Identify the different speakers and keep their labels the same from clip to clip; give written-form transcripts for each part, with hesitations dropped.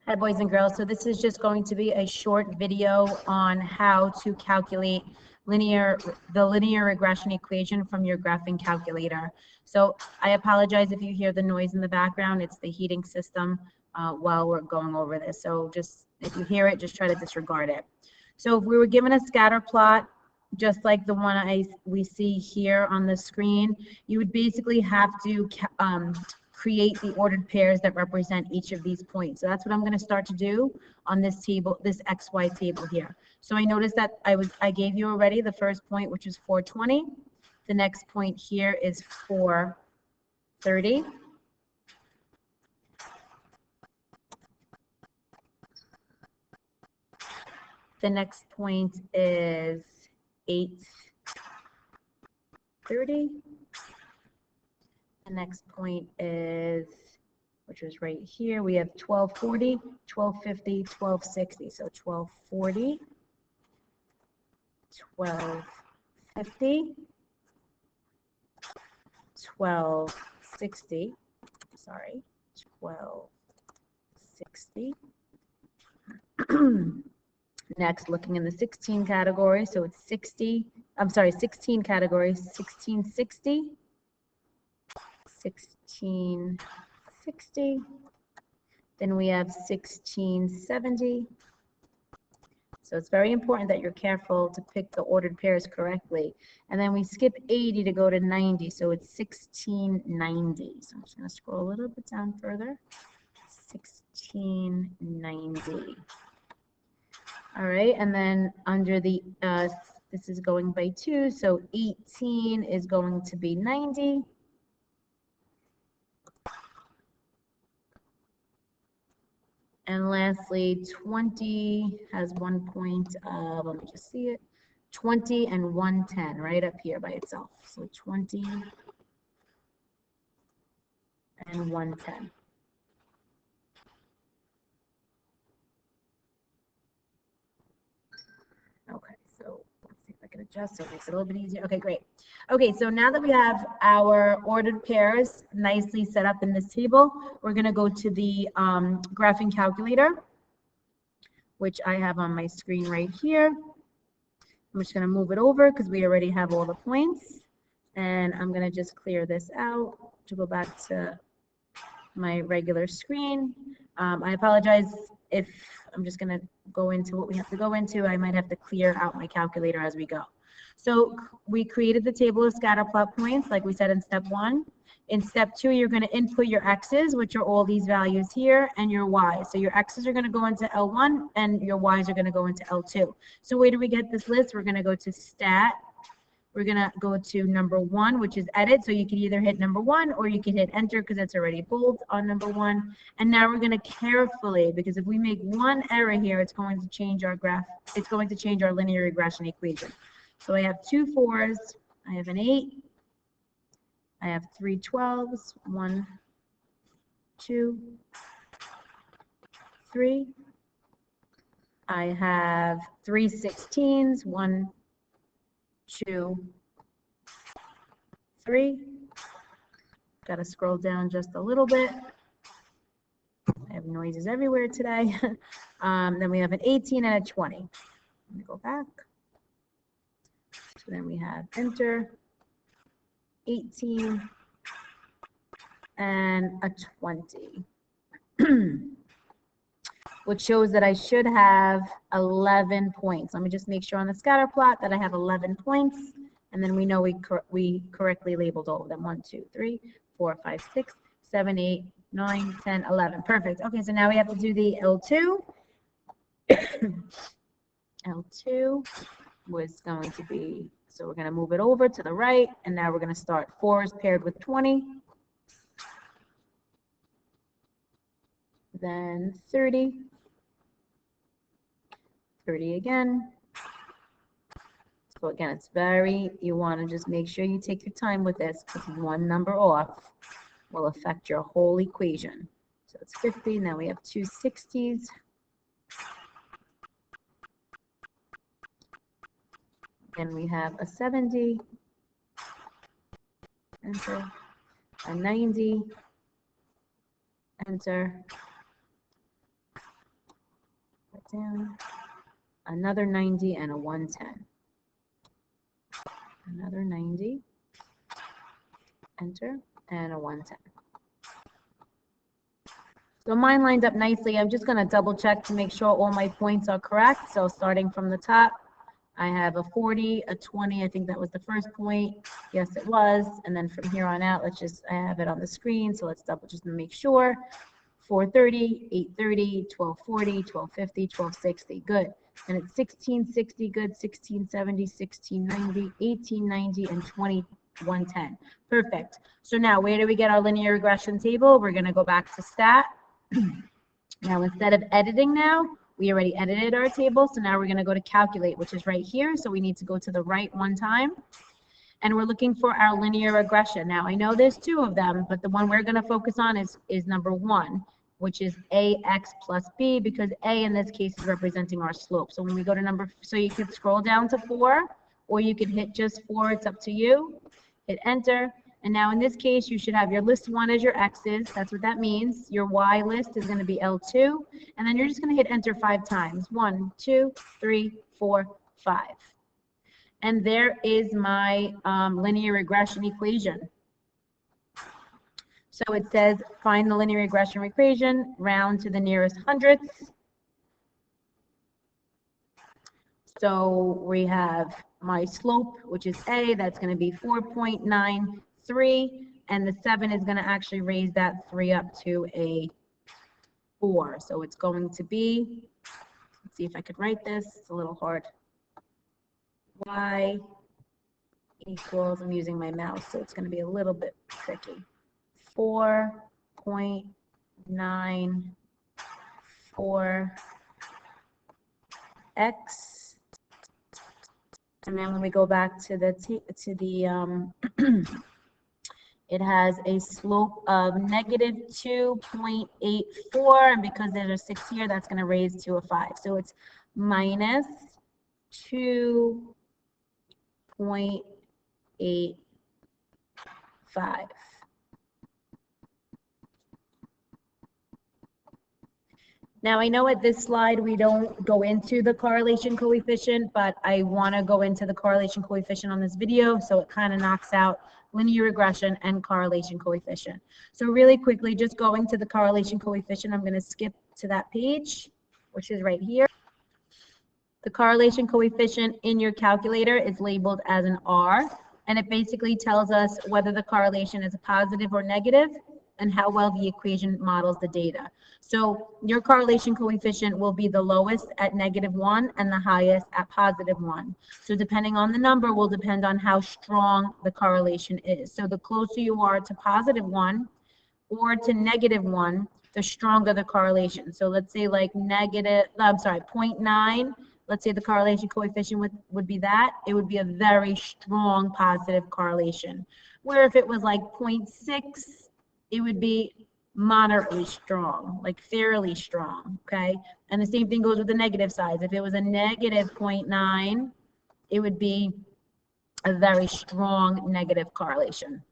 Speaker 1: Hi, boys and girls. So this is just going to be a short video on how to calculate the linear regression equation from your graphing calculator. So I apologize if you hear the noise in the background. It's the heating system while we're going over this. So just if you hear it, just try to disregard it. So if we were given a scatter plot, just like the one we see here on the screen, you would basically have to create the ordered pairs that represent each of these points. So that's what I'm going to start to do on this table, this XY table here. So I noticed that I gave you already the first point, which is 420. The next point here is 430. The next point is 830. The next point is, which was right here, we have 1240, 1250, 1260. So 1240, 1250, 1260, sorry, 1260. Next, looking in the 16 category, so it's 16 categories, 1660, 1660, then we have 1670. So it's very important that you're careful to pick the ordered pairs correctly. And then we skip 80 to go to 90, so it's 1690. So I'm just going to scroll a little bit down further. 1690. All right, and then under the, this is going by 2, so 18 is going to be 90. And lastly, 20 has 1 point of, let me just see it, 20 and 110 right up here by itself. So 20 and 110. Okay, so let's see if I can adjust so it makes it a little bit easier. Okay, great. Okay, so now that we have our ordered pairs nicely set up in this table, we're going to go to the graphing calculator, which I have on my screen right here. I'm just going to move it over because we already have all the points. And I'm going to just clear this out to go back to my regular screen. I apologize if I'm just going to go into what we have to go into. I might have to clear out my calculator as we go. So we created the table of scatter plot points, like we said in step 1. In step 2, you're going to input your x's, which are all these values here, and your y's. So your x's are going to go into L1, and your y's are going to go into L2. So where do we get this list? We're going to go to stat. We're going to go to number 1, which is edit. So you can either hit number 1 or you can hit enter because it's already bold on number 1. And now we're going to carefully, because if we make one error here, it's going to change our graph. It's going to change our linear regression equation. So I have 2 4s. I have an 8. I have 3 12s. 1, 2, 3. I have 3 16s. 1, 2, 3. Got to scroll down just a little bit. I have noises everywhere today. Then we have an 18 and a 20. Let me go back. So then we have enter, 18, and a 20. Which shows that I should have 11 points. Let me just make sure on the scatter plot that I have 11 points. And then we know we correctly labeled all of them. 1, 2, 3, 4, 5, 6, 7, 8, 9, 10, 11. Perfect. Okay, so now we have to do the L2. L2 was going to be, so we're going to move it over to the right. And now we're going to start 4s paired with 20. Then 30. 30 again. So again, it's you want to just make sure you take your time with this because one number off will affect your whole equation. So it's 50. Now we have 2 60s. Then we have a 70. Enter. A 90. Enter. down. Another 90 and a 110. Another 90, enter, and a 110. So mine lined up nicely. I'm just going to double check to make sure all my points are correct. So starting from the top, I have a 40, a 20. I think that was the first point. Yes, it was. And then from here on out, I have it on the screen. So let's double just to make sure. 430, 830, 1240, 1250, 1260. Good. And it's 1660, good, 1670, 1690, 1890, and 2110. Perfect. So now where do we get our linear regression table? We're going to go back to stat. Now instead of editing now, we already edited our table. So now we're going to go to calculate, which is right here. So we need to go to the right one time. And we're looking for our linear regression. Now I know there's two of them, but the one we're going to focus on is number 1. Which is ax plus b, because a in this case is representing our slope. So when we go to so you could scroll down to 4, or you could hit just 4, it's up to you. Hit enter, and now in this case you should have your list 1 as your x's, that's what that means. Your y list is going to be L2, and then you're just going to hit enter 5 times. 1, 2, 3, 4, 5. And there is my linear regression equation. So it says, find the linear regression equation, round to the nearest hundredths. So we have my slope, which is A, that's going to be 4.93, and the 7 is going to actually raise that 3 up to a 4. So it's going to be, let's see if I could write this, it's a little hard. Y equals, I'm using my mouse, so it's going to be a little bit tricky. 4.94x, and then when we go back to the it has a slope of negative 2.84, and because there's a 6 here, that's going to raise to a 5. So it's minus 2.85. Now, I know at this slide we don't go into the correlation coefficient, but I want to go into the correlation coefficient on this video, so it kind of knocks out linear regression and correlation coefficient. So really quickly, just going to the correlation coefficient, I'm going to skip to that page, which is right here. The correlation coefficient in your calculator is labeled as an R, and it basically tells us whether the correlation is a positive or negative, and how well the equation models the data. So your correlation coefficient will be the lowest at -1 and the highest at +1. So depending on the number will depend on how strong the correlation is. So the closer you are to +1 or to -1, the stronger the correlation. So let's say like 0.9, let's say the correlation coefficient would be that, it would be a very strong positive correlation. Where if it was like 0.6, it would be moderately strong, like fairly strong, okay? And the same thing goes with the negative sides. If it was a negative 0.9, it would be a very strong negative correlation.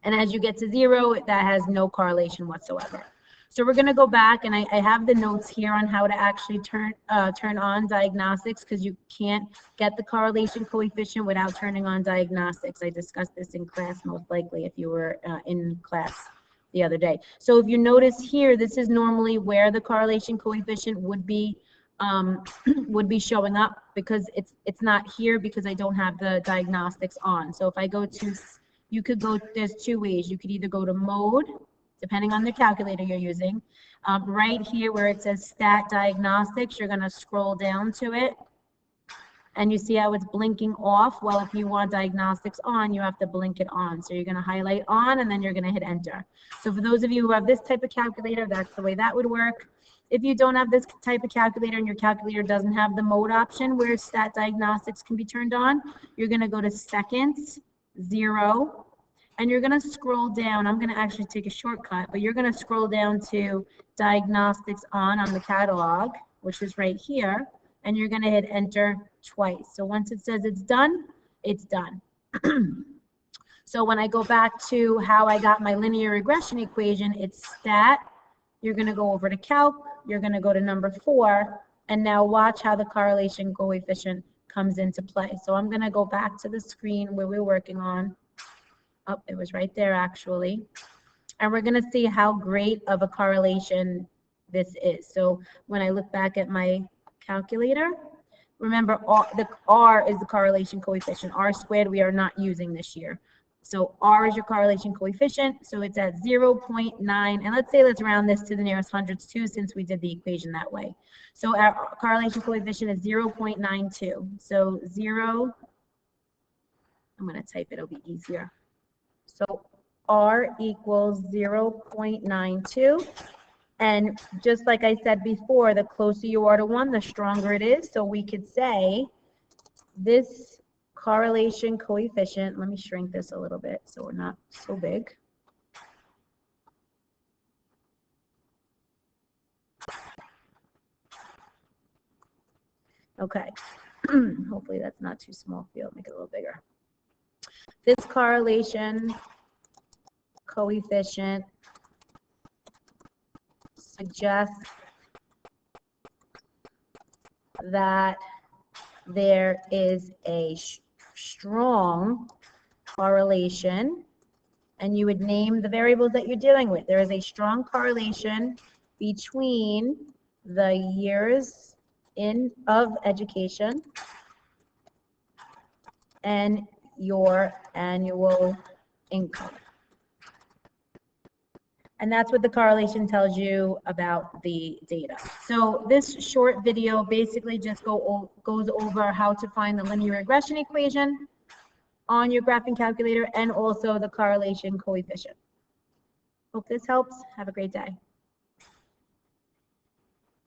Speaker 1: And as you get to 0, that has no correlation whatsoever. So we're going to go back, and I have the notes here on how to actually turn on diagnostics, because you can't get the correlation coefficient without turning on diagnostics. I discussed this in class most likely if you were in class the other day. So if you notice here, this is normally where the correlation coefficient would be showing up, because it's not here because I don't have the diagnostics on. So if I go to, you could go, there's 2 ways. You could either go to mode, depending on the calculator you're using. Right here where it says stat diagnostics, you're going to scroll down to it, and you see how it's blinking off. Well, if you want diagnostics on, you have to blink it on. So you're going to highlight on, and then you're going to hit enter. So for those of you who have this type of calculator, that's the way that would work. If you don't have this type of calculator and your calculator doesn't have the mode option where stat diagnostics can be turned on, you're going to go to seconds, 0, and you're going to scroll down. I'm going to actually take a shortcut, but you're going to scroll down to diagnostics on the catalog, which is right here, and you're going to hit enter twice. So once it says it's done, it's done. So when I go back to how I got my linear regression equation, it's stat. You're going to go over to calc. You're going to go to number 4, And now watch how the correlation coefficient comes into play. So I'm going to go back to the screen where we're working on. Oh, it was right there actually. And we're going to see how great of a correlation this is. So when I look back at my calculator, remember the R is the correlation coefficient. R squared we are not using this year. So R is your correlation coefficient. So it's at 0.9. And let's round this to the nearest hundreds too, since we did the equation that way. So our correlation coefficient is 0.92. So 0, I'm going to type it, it'll be easier. So R equals 0.92. And just like I said before, the closer you are to 1, the stronger it is. So we could say this correlation coefficient, let me shrink this a little bit so we're not so big. Okay, hopefully that's not too small for you. Make it a little bigger. This correlation coefficient suggests that there is a strong correlation, and you would name the variables that you're dealing with. There is a strong correlation between the years of education and your annual income. And that's what the correlation tells you about the data. So this short video basically just goes over how to find the linear regression equation on your graphing calculator and also the correlation coefficient. Hope this helps. Have a great day.